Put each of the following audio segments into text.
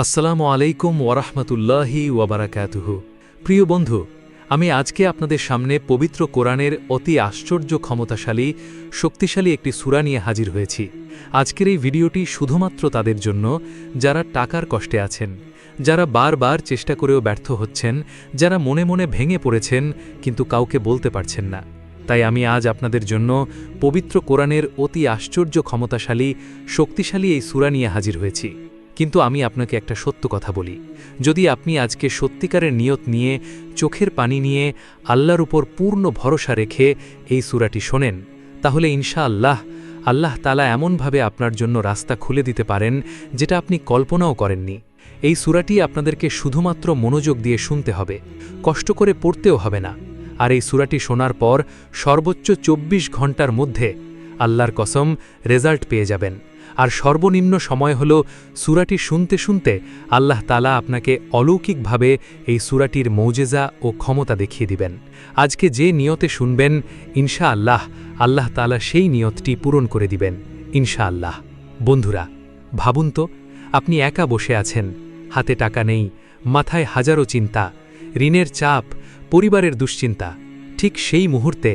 আসসালামু আলাইকুম ওয়ারাহমাতুল্লাহি ওয়াবারাকাতুহু। প্রিয় বন্ধু, আমি আজকে আপনাদের সামনে পবিত্র কোরআনের অতি আশ্চর্য ক্ষমতাশালী শক্তিশালী একটি সূরা নিয়ে হাজির হয়েছি। আজকের এই ভিডিওটি শুধুমাত্র তাদের জন্য যারা টাকার কষ্টে আছেন, যারা বারবার চেষ্টা করেও ব্যর্থ হচ্ছেন, যারা মনে মনে ভেঙে পড়েছেন কিন্তু কাউকে বলতে পারছেন না। তাই আমি আজ আপনাদের জন্য পবিত্র কোরআনের অতি আশ্চর্য ক্ষমতাশালী শক্তিশালী এই সূরা নিয়ে হাজির হয়েছি। কিন্তু আমি আপনাকে একটা সত্য কথা বলি, যদি আপনি আজকে সত্যিকারের নিয়ত নিয়ে, চোখের পানি নিয়ে, আল্লাহর উপর পূর্ণ ভরসা রেখে এই সূরাটি শোনেন, তাহলে ইনশাআল্লাহ আল্লাহ তাআলা এমনভাবে আপনার জন্য রাস্তা খুলে দিতে পারেন যেটা আপনি কল্পনাও করেননি। এই সূরাটি আপনাদেরকে শুধুমাত্র মনোযোগ দিয়ে শুনতে হবে, কষ্ট করে পড়তেও হবে না। আর এই সূরাটি শোনার পর সর্বোচ্চ ২৪ ঘন্টার মধ্যে আল্লাহর কসম রেজাল্ট পেয়ে যাবেন। আর সর্বনিম্ন সময় হল সূরাটি শুনতে শুনতে আল্লাহ তাআলা আপনাকে অলৌকিকভাবে এই সূরাটির মৌজেজা ও ক্ষমতা দেখিয়ে দিবেন। আজকে যে নিয়তে শুনবেন ইনশাআল্লাহ আল্লাহ তাআলা সেই নিয়তটি পূরণ করে দিবেন ইনশাআল্লাহ। বন্ধুরা, ভাবুন তো, আপনি একা বসে আছেন, হাতে টাকা নেই, মাথায় হাজারো চিন্তা, ঋণের চাপ, পরিবারের দুশ্চিন্তা। ঠিক সেই মুহূর্তে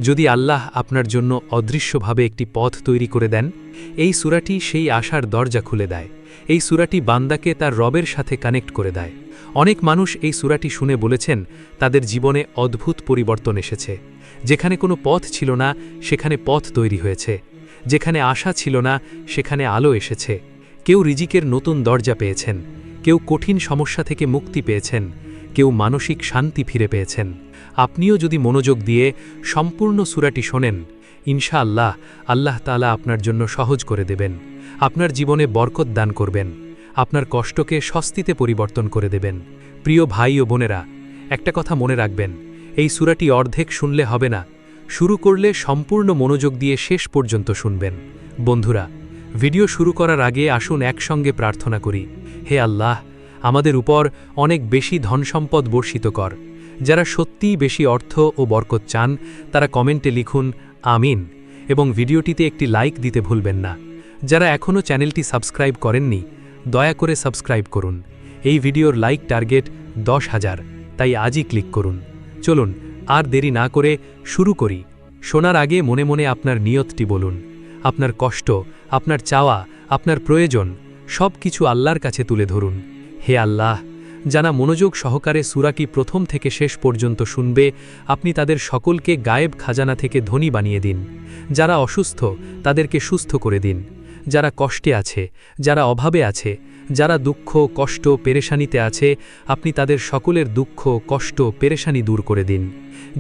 যদি আল্লাহ আপনার জন্য অদৃশ্যভাবে একটি পথ তৈরি করে দেন, এই সূরাটি সেই আশার দরজা খুলে দেয়। এই সূরাটি বান্দাকে তার রবের সাথে কানেক্ট করে দেয়। অনেক মানুষ এই সূরাটি শুনে বলেছেন তাদের জীবনে অদ্ভুত পরিবর্তন এসেছে। যেখানে কোনো পথ ছিল না সেখানে পথ তৈরি হয়েছে, যেখানে আশা ছিল না সেখানে আলো এসেছে। কেউ রিজিকের নতুন দরজা পেয়েছেন, কেউ কঠিন সমস্যা থেকে মুক্তি পেয়েছেন, কেউ মানসিক শান্তি ফিরে পেয়েছেন। আপনিও যদি মনোযোগ দিয়ে সম্পূর্ণ সূরাটি শোনেন, ইনশাআল্লাহ আল্লাহ তাআলা আপনার জন্য সহজ করে দেবেন, আপনার জীবনে বরকত দান করবেন, আপনার কষ্টকে স্বস্তিতে পরিবর্তন করে দেবেন। প্রিয় ভাই ও বোনেরা, একটা কথা মনে রাখবেন, এই সূরাটি অর্ধেক শুনলে হবে না, শুরু করলে সম্পূর্ণ মনোযোগ দিয়ে শেষ পর্যন্ত শুনবেন। বন্ধুরা, ভিডিও শুরু করার আগে আসুন একসঙ্গে প্রার্থনা করি। হে আল্লাহ, আমাদের উপর অনেক বেশি ধনসম্পদ বর্ষিত কর। যারা সত্যিই বেশি অর্থ ও বরকত চান তারা কমেন্টে লিখুন আমিন, এবং ভিডিওটিতে একটি লাইক দিতে ভুলবেন না। যারা এখনও চ্যানেলটি সাবস্ক্রাইব করেননি, দয়া করে সাবস্ক্রাইব করুন। এই ভিডিওর লাইক টার্গেট ১০,০০০, তাই আজই ক্লিক করুন। চলুন আর দেরি না করে শুরু করি। শোনার আগে মনে মনে আপনার নিয়তটি বলুন। আপনার কষ্ট, আপনার চাওয়া, আপনার প্রয়োজন সব কিছু আল্লাহর কাছে তুলে ধরুন। হে আল্লাহ, যারা মনোযোগ সহকারে সূরাটি প্রথম থেকে শেষ পর্যন্ত শুনবে, আপনি তাদের সকলকে গায়েব খাজানা থেকে ধনী বানিয়ে দিন। যারা অসুস্থ তাদেরকে সুস্থ করে দিন। যারা কষ্টে আছে, যারা অভাবে আছে, যারা দুঃখ, কষ্ট, পেরেশানিতে আছে, আপনি তাদের সকলের দুঃখ, কষ্ট, পেরেশানি দূর করে দিন।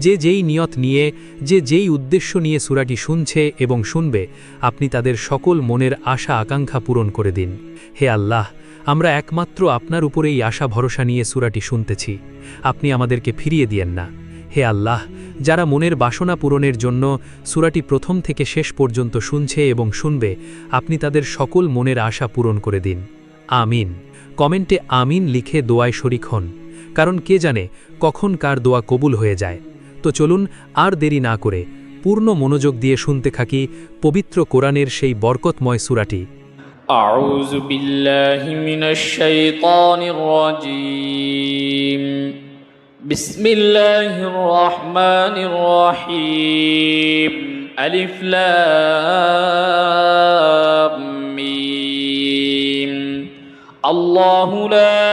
যে যেই নিয়ত নিয়ে, যে যেই উদ্দেশ্য নিয়ে সূরাটি শুনছে এবং শুনবে, আপনি তাদের সকল মনের আশা আকাঙ্ক্ষা পূরণ করে দিন। হে আল্লাহ, আমরা একমাত্র আপনার উপরেই আশা ভরসা নিয়ে সূরাটি শুনতেছি, আপনি আমাদেরকে ফিরিয়ে দিয়েন না। হে আল্লাহ, যারা মনের বাসনা পূরণের জন্য সূরাটি প্রথম থেকে শেষ পর্যন্ত শুনছে এবং শুনবে, আপনি তাদের সকল মনের আশা পূরণ করে দিন। আমিন। কমেন্টে আমিন লিখে দোয়ায় শরিক হন, কারণ কে জানে কখন কার দোয়া কবুল হয়ে যায়। তো চলুন আর দেরি না করে পূর্ণ মনোযোগ দিয়ে শুনতে থাকি পবিত্র কোরআনের সেই বরকতময় সূরাটি। أعوذ بالله من الشيطان الرجيم. بسم الله الرحمن الرحيم. ألف لام ميم. الله لا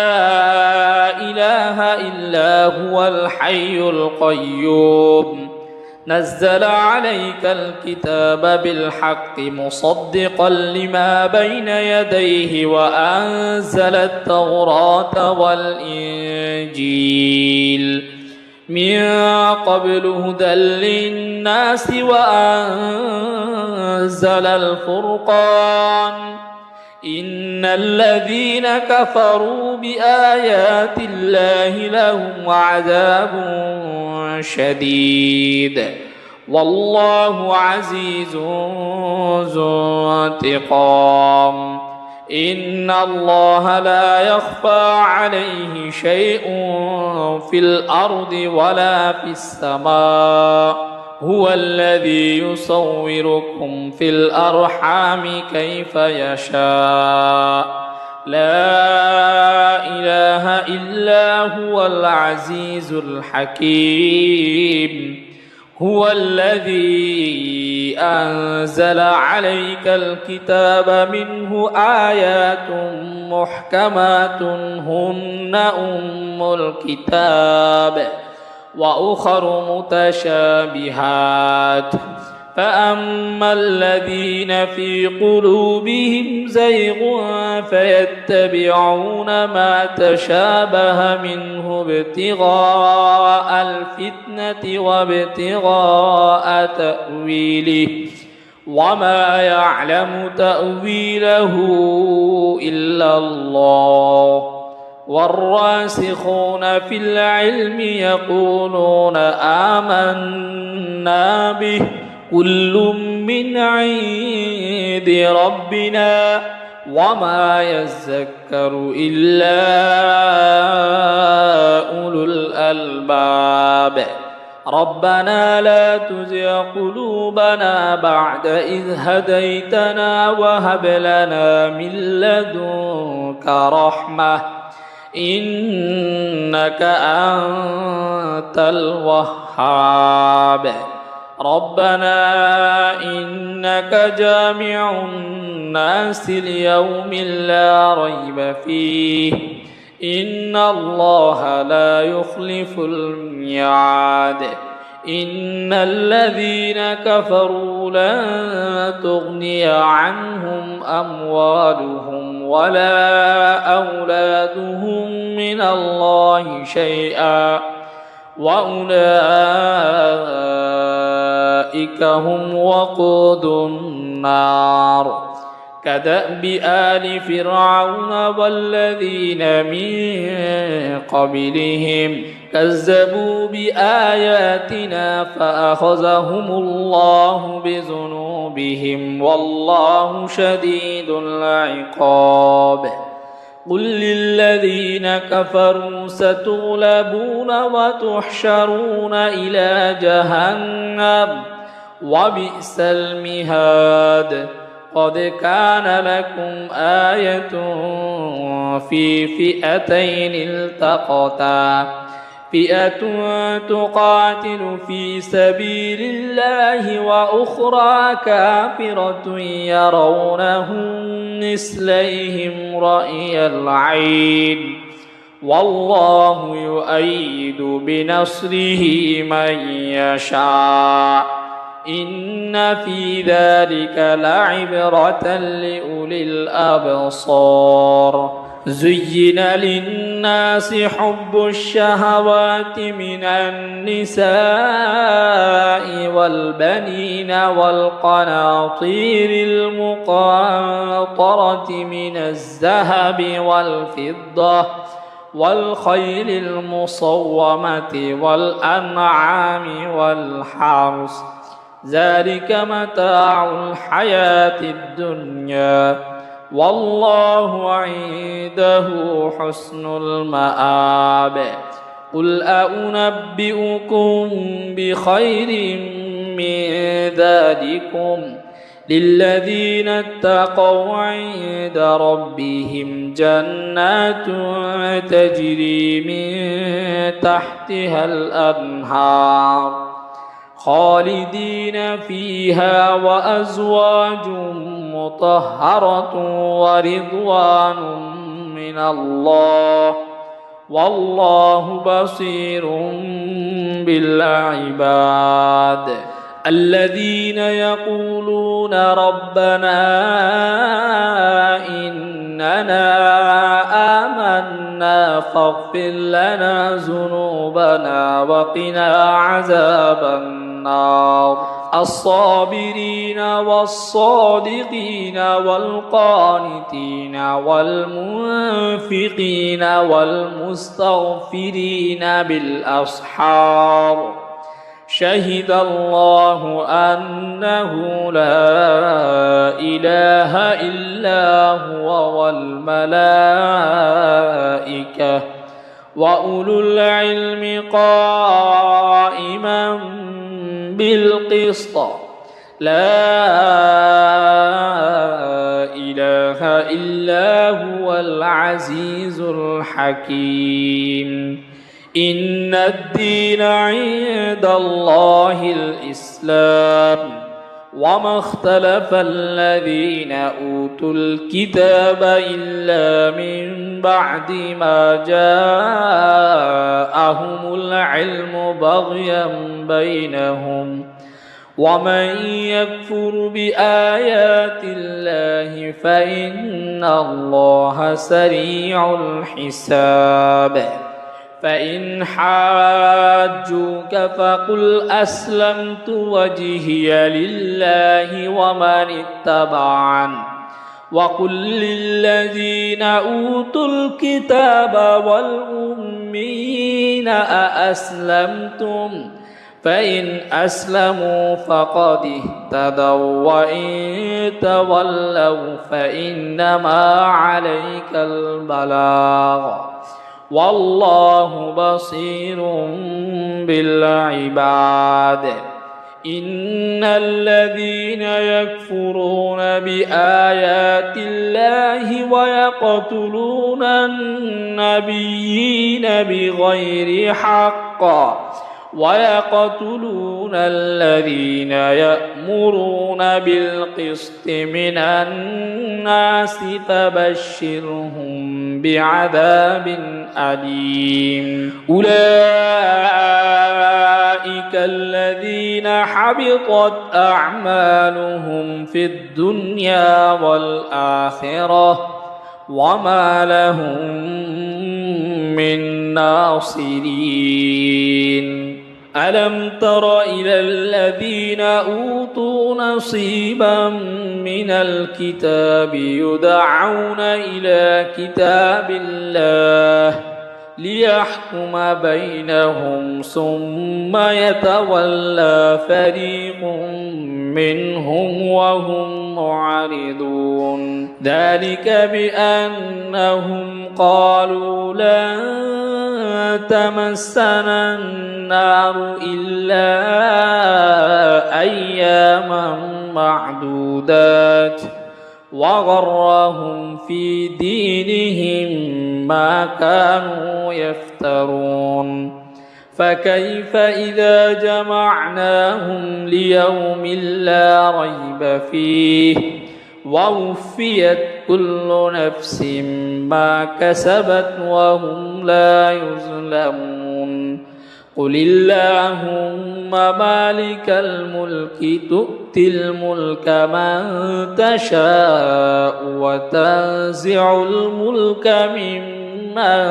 إله إلا هو الحي القيوم. نزل عليك الكتاب بالحق مصدقا لما بين يديه وأنزل التوراة والإنجيل من قبل هدى للناس وأنزل الفرقان. إن الذين كفروا بآيات الله لهم عذاب شديد والله عزيز ذو انتقام. إن الله لا يخفى عليه شيء في الأرض ولا في السماء. هو الذي يصوركم في الأرحام كيف يشاء لا العزيز الحكيم هو الذي أنزل عليك الكتاب منه آيات محكمات هن أم الكتاب وأخر متشابهات فأما الذين في قلوبهم زيغ فيتبعون ما تشابه منه ابتغاء الفتنة وابتغاء تأويله وما يعلم تأويله إلا الله والراسخون في العلم يقولون آمنا به كل من عند ربنا وما يذكر إلا أولو الألباب ربنا لا تزغ قلوبنا بعد إذ هديتنا وهب لنا من لدنك رحمة إنك أنت الوهاب ربنا إنك جامع الناس ليوم لا ريب فيه إن الله لا يخلف الميعاد إن الذين كفروا لن تغني عنهم أموالهم ولا أولادهم من الله شيئا وأولئك هم وقود النار كدأب آل فرعون والذين من قبلهم كذبوا بآياتنا فأخذهم الله بذنوبهم والله شديد العقاب قل للذين كفروا ستغلبون وتحشرون إلى جهنم وبئس المهاد قد كان لكم آية في فئتين التقتا فئة تقاتل في سبيل الله وأخرى كافرة يرونهم مثليهم رأي العين والله يؤيد بنصره من يشاء إن في ذلك لعبرة لأولي الأبصار زين للناس حب الشهوات من النساء والبنين والقناطير المقنطرة من الذهب والفضة والخيل المصومة والأنعام والحرث ذلك متاع الحياة الدنيا والله عنده حسن المآب قل أنبئكم بخير من ذلكم للذين اتقوا عند ربهم جنات تجري من تحتها الأنهار خالدين فيها وأزواج مطهرة ورضوان من الله والله بصير بالعباد الذين يقولون ربنا إننا آمنا فاغفر لنا ذنوبنا وقنا عذاب النار الصابرين والصادقين والقانتين والمنفقين والمستغفرين بالأسحار شهد الله أنه لا إله إلا هو والملائكة وأولو العلم قائما بالقسط لا إله إلا هو العزيز الحكيم إن الدين عند الله الإسلام وما اختلف الذين أوتوا الكتاب إلا من بعد ما جاءهم العلم بغيا بينهم ومن يكفر بآيات الله فإن الله سريع الحساب فإن حاجوك فقل أسلمت وجهي لله ومن اتبعن وقل للذين أوتوا الكتاب والأمين أأسلمتم فإن أسلموا فقد اهتدوا وإن تولوا فإنما عليك البلاغ والله بصير بالعباد إن الذين يكفرون بآيات الله ويقتلون النبيين بغير حق ويقتلون الذين يأمرون بالقسط من الناس فبشرهم بعذاب أليم أولئك الذين حبطت أعمالهم في الدنيا والآخرة وما لهم من ناصرين ألم تر إلى الذين أوتوا نصيبا من الكتاب يدعون إلى كتاب الله ليحكم بينهم ثم يتولى فريق منهم وهم معرضون ذلك بأنهم قالوا لن تمسنا النار إلا أياما معدودات وغرهم في دينهم ما كانوا يفترون فكيف إذا جمعناهم ليوم لا ريب فيه ووفيت كل نفس ما كسبت وهم لا يظلمون قل اللهم مالك الملك تؤتي الملك من تشاء وتنزع الملك ممن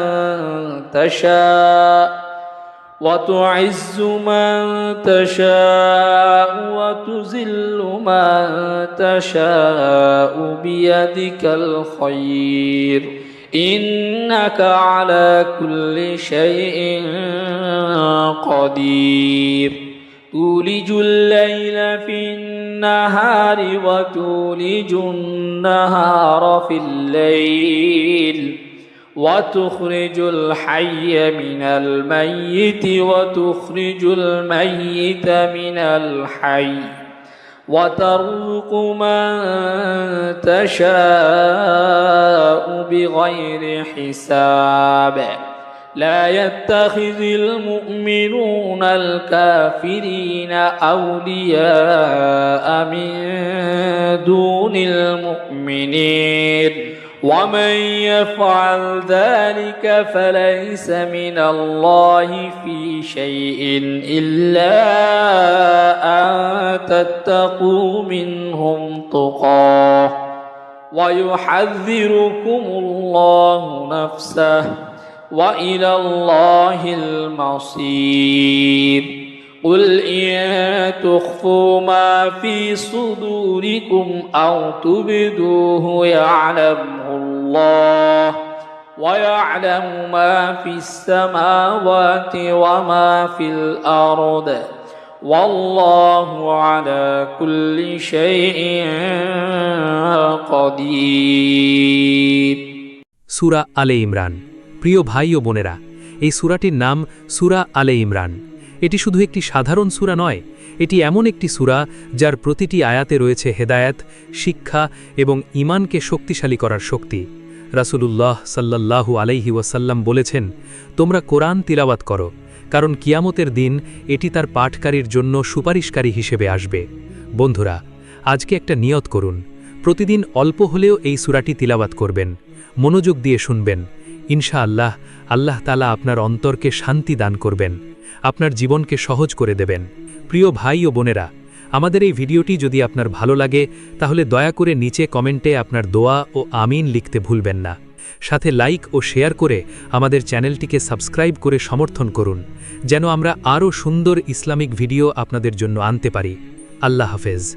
تشاء وتعز من تشاء وتذل من تشاء بيدك الخير إنك على كل شيء قدير تولج الليل في النهار وتولج النهار في الليل وتخرج الحي من الميت وتخرج الميت من الحي وترزق من تشاء بغير حساب لا يتخذ المؤمنون الكافرين أولياء من دون المؤمنين ومن يفعل ذلك فليس من الله في شيء إلا أن تتقوا منهم تقاه ويحذركم الله نفسه وإلى الله المصير قل إن تخفوا ما في صدوركم أو تبدوه يعلمه الله ويعلم ما في السماوات وما في الأرض والله على كل شيء قدير সূরা আলে ইমরান। প্রিয় ভাই ও বোনেরা, এই সূরাটির নাম সূরা আলে ইমরান। এটি শুধু একটি সাধারণ সূরা নয়, এটি এমন একটি সূরা যার প্রতিটি আয়াতে রয়েছে হেদায়েত, শিক্ষা এবং ঈমানকে শক্তিশালী করার শক্তি। রাসূলুল্লাহ সাল্লাল্লাহু আলাইহি ওয়াসাল্লাম বলেছেন, তোমরা কোরআন তিলাওয়াত করো, কারণ কিয়ামতের দিন এটি তার পাঠকারীর জন্য সুপারিশকারী হিসেবে আসবে। বন্ধুরা, আজকে একটা নিয়ত করুন, প্রতিদিন অল্প হলেও এই সূরাটি তিলাওয়াত করবেন, মনোযোগ দিয়ে শুনবেন। ইনশাআল্লাহ আল্লাহ তাআলা আপনার অন্তরকে শান্তি দান করবেন, আপনার জীবনকে সহজ করে দেবেন। প্রিয় ভাই ও বোনেরা, আমাদের এই ভিডিওটি যদি আপনার ভালো লাগে তাহলে দয়া করে নিচে কমেন্টে আপনার দোয়া ও আমিন লিখতে ভুলবেন না। সাথে লাইক ও শেয়ার করে আমাদের চ্যানেলটিকে সাবস্ক্রাইব করে সমর্থন করুন, যেন আমরা আরও সুন্দর ইসলামিক ভিডিও আপনাদের জন্য আনতে পারি। আল্লাহ হাফেজ।